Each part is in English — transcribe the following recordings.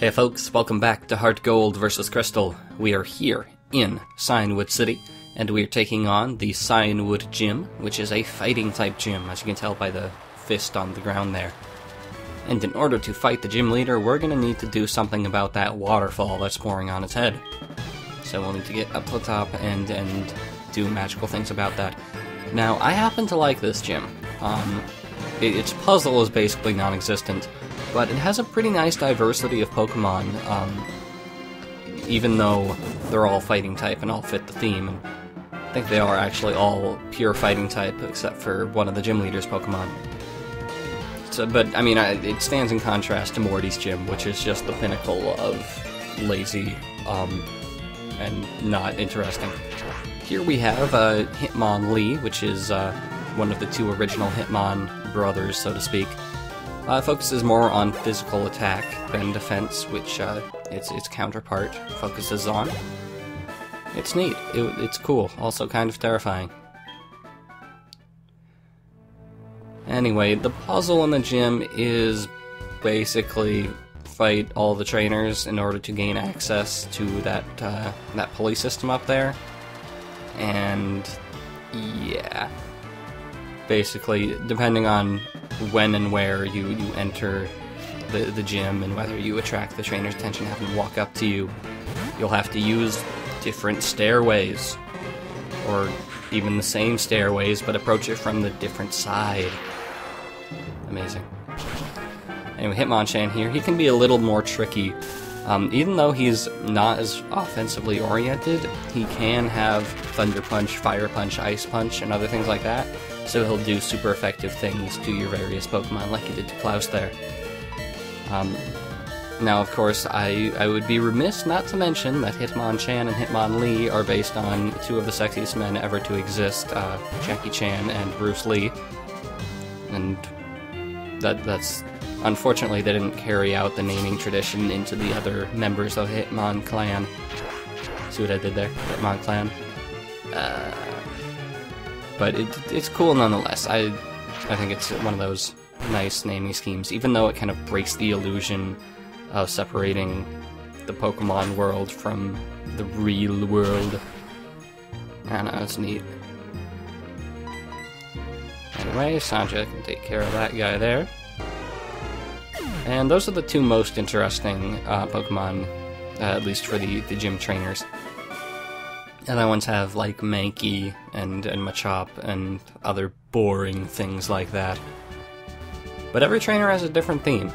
Hey folks, welcome back to HeartGold vs. Crystal. We are here in Cianwood City, and we are taking on the Cianwood Gym, which is a fighting type gym, as you can tell by the fist on the ground there. And in order to fight the gym leader, we're going to need to do something about that waterfall that's pouring on its head. So we'll need to get up to the top and do magical things about that. Now, I happen to like this gym. Its puzzle is basically non-existent, but it has a pretty nice diversity of Pokemon, even though they're all fighting type and all fit the theme. And I think they are actually all pure fighting type, except for one of the gym leader's Pokemon. So, but, I mean, it stands in contrast to Morty's gym, which is just the pinnacle of lazy, and not interesting. Here we have Hitmonlee, which is one of the two original Hitmon brothers, so to speak. Focuses more on physical attack than defense, which its counterpart focuses on. It's neat. It's cool. Also kind of terrifying. Anyway, the puzzle in the gym is basically fight all the trainers in order to gain access to that pulley system up there. And yeah, basically, depending on when and where you enter the gym and whether you attract the trainer's attention, have them walk up to you, you'll have to use different stairways, or even the same stairways, but approach it from the different side. Amazing. Anyway, Hitmonchan here, he can be a little more tricky. Even though he's not as offensively oriented, he can have Thunder Punch, Fire Punch, Ice Punch, and other things like that. So he'll do super effective things to your various Pokemon, like he did to Klaus there. Now, of course, I would be remiss not to mention that Hitmonchan and Hitmonlee are based on two of the sexiest men ever to exist, Jackie Chan and Bruce Lee. And that's... Unfortunately, they didn't carry out the naming tradition into the other members of Hitmon Clan. See what I did there? Hitmon Clan. But it's cool nonetheless. I think it's one of those nice naming schemes, even though it kind of breaks the illusion of separating the Pokemon world from the real world. I don't know, it's neat. Anyway, Sanja can take care of that guy there. And those are the two most interesting Pokemon, at least for the gym trainers. Other ones have, like, Mankey and Machop and other boring things like that. But every trainer has a different theme.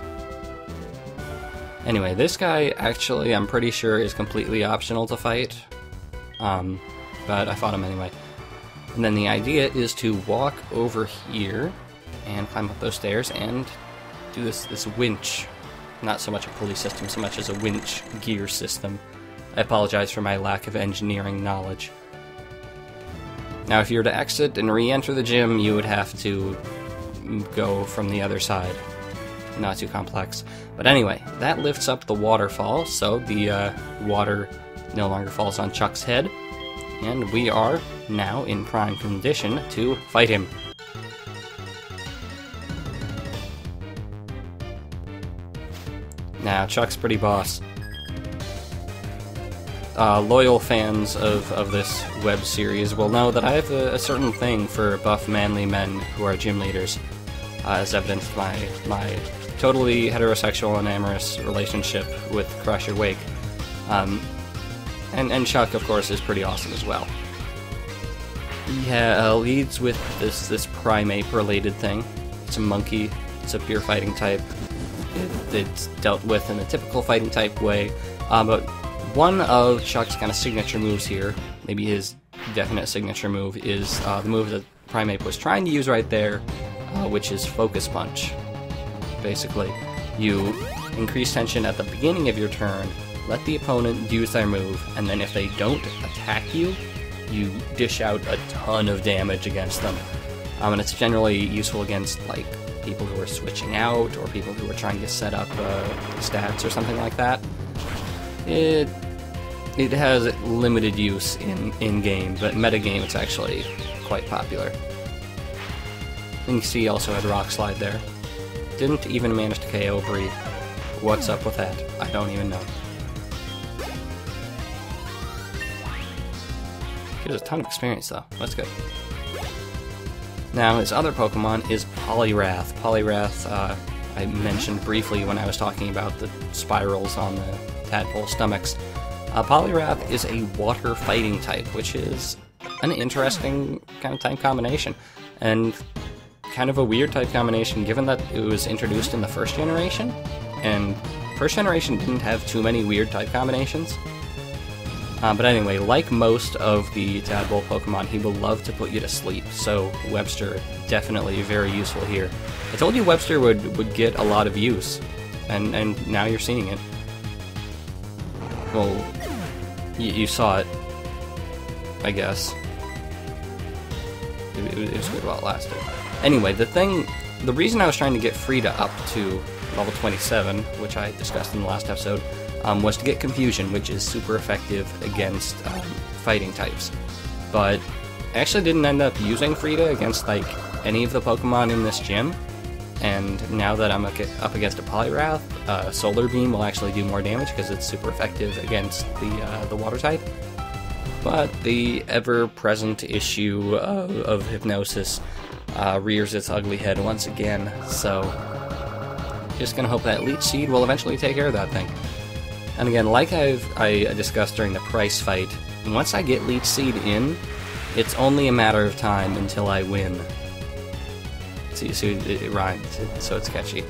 Anyway, this guy, actually, I'm pretty sure is completely optional to fight. But I fought him anyway. And then the idea is to walk over here and climb up those stairs and do this winch. Not so much a pulley system, so much as a winch gear system. I apologize for my lack of engineering knowledge. Now, if you were to exit and re-enter the gym, you would have to go from the other side. Not too complex. But anyway, that lifts up the waterfall, so the water no longer falls on Chuck's head. And we are now in prime condition to fight him. Now, Chuck's pretty boss. Loyal fans of this web series will know that I have a certain thing for buff manly men who are gym leaders, as evidenced by my totally heterosexual and amorous relationship with Crusher Wake. And Chuck, of course, is pretty awesome as well. He leads with this primate-related thing. It's a monkey. It's a pure fighting type. It's dealt with in a typical fighting type way, but one of Chuck's kind of signature moves here, maybe his definite signature move, is the move that Primeape was trying to use right there, which is Focus Punch. Basically, you increase tension at the beginning of your turn, let the opponent use their move, and then if they don't attack you, you dish out a ton of damage against them. And it's generally useful against, like, people who are switching out, or people who are trying to set up stats or something like that. It has limited use in-game, but metagame it's actually quite popular. And you see also had Rock Slide there. Didn't even manage to KO Bree. what's up with that? I don't even know. He has a ton of experience though, that's good. Now his other Pokemon is Poliwrath. Poliwrath, I mentioned briefly when I was talking about the spirals on the tadpole stomachs. Poliwrath is a water fighting type, which is an interesting kind of type combination, and kind of a weird type combination given that it was introduced in the first generation, and first generation didn't have too many weird type combinations. But anyway, like most of the tadpole Pokemon, he will love to put you to sleep, so Webster definitely very useful here. I told you Webster would get a lot of use, and now you're seeing it. Well, you saw it, I guess. It was good while it lasted. Anyway, the reason I was trying to get Frida up to level 27, which I discussed in the last episode, was to get Confusion, which is super effective against fighting types. But I actually didn't end up using Frida against like any of the Pokemon in this gym, and now that I'm up against a Poliwrath, Solar Beam will actually do more damage because it's super effective against the water type. But the ever-present issue of Hypnosis rears its ugly head once again, so just gonna hope that Leech Seed will eventually take care of that thing. And again, like I discussed during the price fight, once I get Leech Seed in, it's only a matter of time until I win. See, it rhymes, so it's catchy.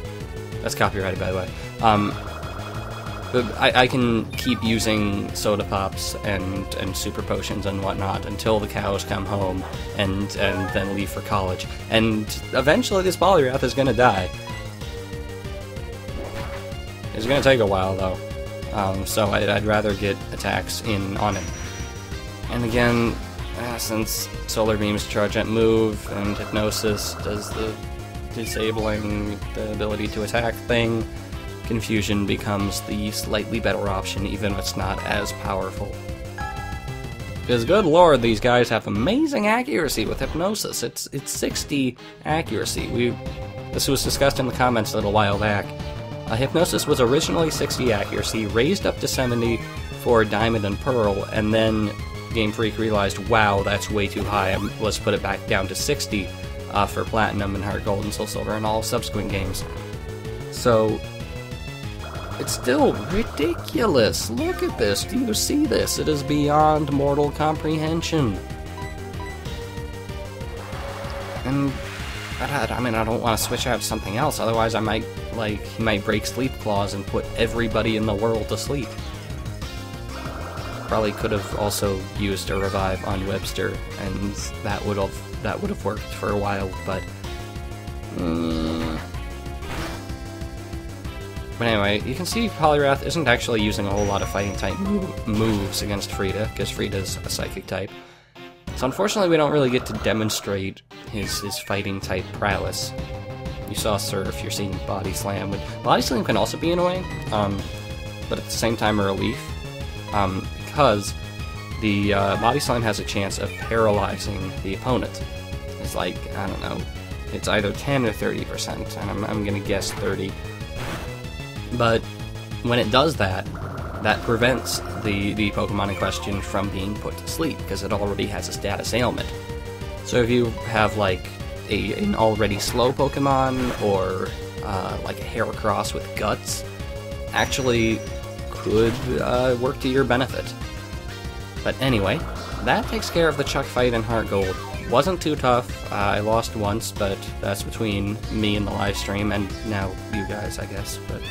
That's copyrighted, by the way. But I can keep using Soda Pops and Super Potions and whatnot until the cows come home and then leave for college. And eventually this Poliwrath is gonna die. It's gonna take a while, though. So I'd rather get attacks in on him. And again, since Solar Beam's Charge-Up move and Hypnosis does the disabling the ability to attack thing, Confusion becomes the slightly better option, even if it's not as powerful. Because good lord, these guys have amazing accuracy with Hypnosis. It's 60 accuracy. This was discussed in the comments a little while back. Hypnosis was originally 60 accuracy, raised up to 70 for Diamond and Pearl, and then Game Freak realized, wow, that's way too high, let's put it back down to 60 for Platinum and HeartGold and Soul Silver and all subsequent games. So, it's still ridiculous. Look at this. Do you see this? It is beyond mortal comprehension. And I mean, I don't want to switch out to something else, otherwise he might break Sleep Claws and put everybody in the world to sleep. Probably could have also used a revive on Webster, and that would have worked for a while, but But anyway, you can see Poliwrath isn't actually using a whole lot of fighting type moves against Frida, because Frida's a psychic type. So unfortunately we don't really get to demonstrate his fighting type prowess. You saw Surf, you're seeing Body Slam. Body Slam can also be annoying, but at the same time a relief, because the Body Slam has a chance of paralyzing the opponent. It's like, I don't know, it's either 10 or 30%, and I'm gonna guess 30. But when it does that, that prevents the Pokemon in question from being put to sleep, because it already has a status ailment. So if you have like an already slow Pokemon, or like a Heracross with guts, actually could work to your benefit. But anyway, that takes care of the Chuck fight in HeartGold. Wasn't too tough. I lost once, but that's between me and the live stream, and now you guys, I guess. But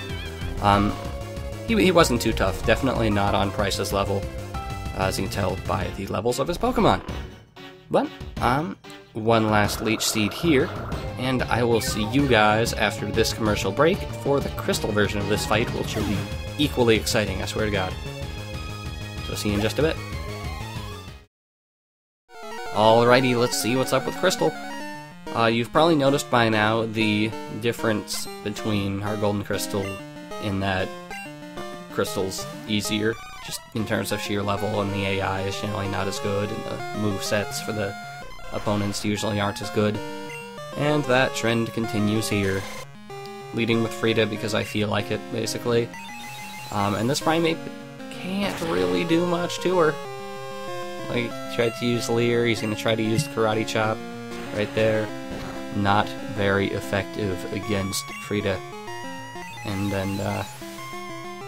he wasn't too tough. Definitely not on Price's level, as you can tell by the levels of his Pokemon. But one last Leech Seed here, and I will see you guys after this commercial break for the Crystal version of this fight, which will be equally exciting, I swear to God. So see you in just a bit. Alrighty, let's see what's up with Crystal. You've probably noticed by now the difference between HeartGold and Crystal, in that Crystal's easier, just in terms of sheer level, and the AI is generally not as good, and the movesets for the opponents usually aren't as good. And that trend continues here. leading with Frida because I feel like it, basically. And this Primate can't really do much to her. Like, he tried to use Leer, he's gonna try to use Karate Chop right there. Not very effective against Frida. And then,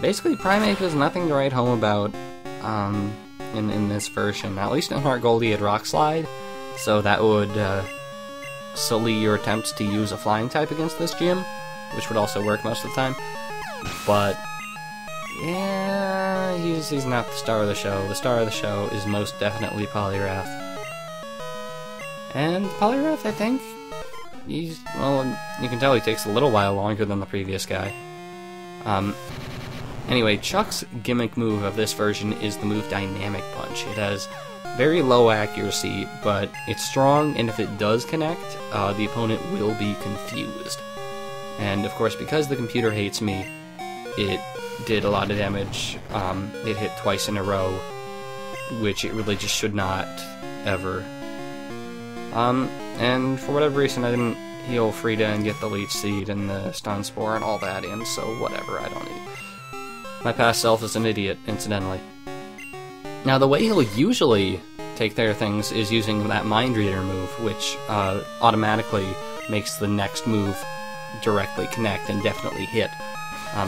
basically Primate has nothing to write home about, in this version. At least in HeartGold he had Rock Slide, so that would, sully your attempts to use a flying type against this gym, which would also work most of the time. But, yeah, he's not the star of the show. The star of the show is most definitely Poliwrath. And Poliwrath, I think, well, you can tell he takes a little while longer than the previous guy. Anyway, Chuck's gimmick move of this version is the move Dynamic Punch. It has very low accuracy, but it's strong, and if it does connect, the opponent will be confused. And of course, because the computer hates me, it did a lot of damage. It hit twice in a row, which it really just should not ever. And for whatever reason, I didn't heal Frida and get the Leech Seed and the Stun Spore and all that in, so whatever, I don't need. My past self is an idiot, incidentally. Now, the way he'll usually take care of things is using that Mind Reader move, which automatically makes the next move directly connect and definitely hit.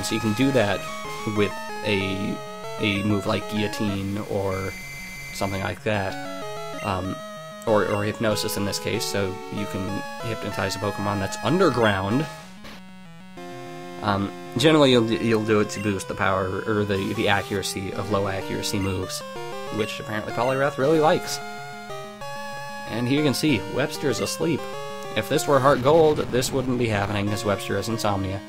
So you can do that with a move like Guillotine or something like that, or Hypnosis in this case, so you can hypnotize a Pokemon that's underground. Generally, you'll do it to boost the power or the accuracy of low accuracy moves, which apparently Poliwrath really likes. And here you can see, Webster's asleep. If this were HeartGold, this wouldn't be happening, because Webster has insomnia.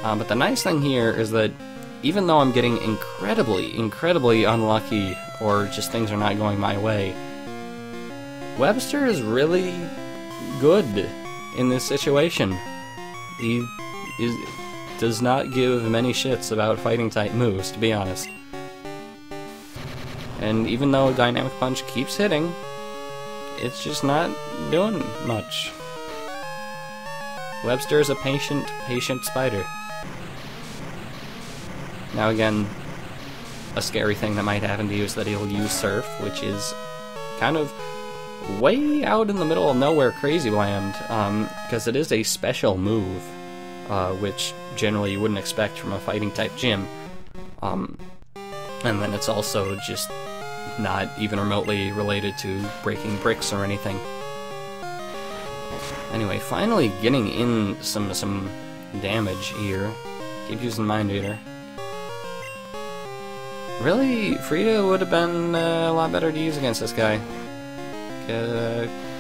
But the nice thing here is that even though I'm getting incredibly unlucky, or just things are not going my way, Webster is really good in this situation. He does not give many shits about fighting-type moves, to be honest. And even though Dynamic Punch keeps hitting, it's just not doing much. Webster is a patient spider. Now again, a scary thing that might happen to you is that he'll use Surf, which is kind of way out in the middle of nowhere crazy land, because it is a special move, which generally you wouldn't expect from a fighting-type gym. And then it's also just not even remotely related to breaking bricks or anything. Anyway, finally getting in some damage here. Keep using Mind Reader. Really, Frida would have been a lot better to use against this guy.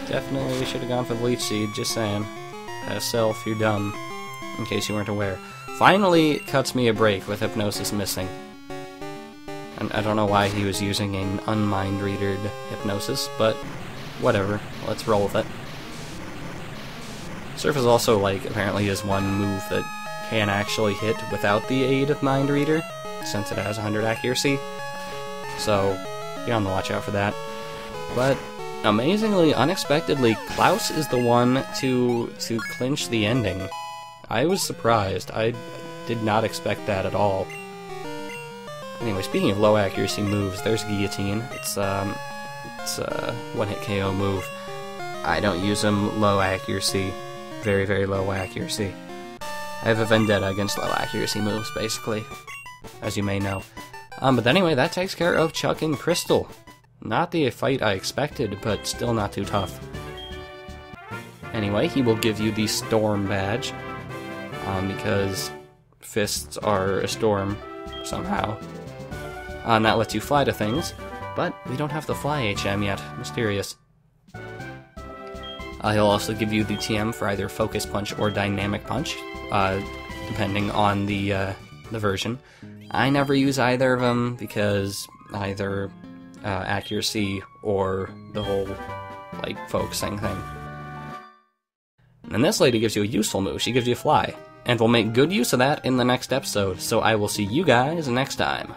Definitely should have gone for the Leech Seed, just saying. Past self, you're dumb. In case you weren't aware. Finally cuts me a break with Hypnosis missing. And I don't know why he was using an unmind-readered Hypnosis, but whatever. Let's roll with it. Surf is also, like, apparently is one move that can actually hit without the aid of Mind Reader, since it has 100 accuracy. So, be on the watch out for that. But, amazingly, unexpectedly, Klaus is the one to clinch the ending. I was surprised. I did not expect that at all. Anyway, speaking of low accuracy moves, there's Guillotine. It's a one-hit KO move. I don't use them low accuracy. Very low accuracy. I have a vendetta against low accuracy moves, basically, as you may know. But anyway, that takes care of Chuck and Crystal. Not the fight I expected, but still not too tough. Anyway, he will give you the Storm badge, because fists are a storm, somehow. And that lets you fly to things, but we don't have the Fly HM yet. Mysterious. He'll also give you the TM for either Focus Punch or Dynamic Punch, depending on the version. I never use either of them because either accuracy or the whole, like, focusing thing. And this lady gives you a useful move. She gives you Fly, and we'll make good use of that in the next episode, so I will see you guys next time.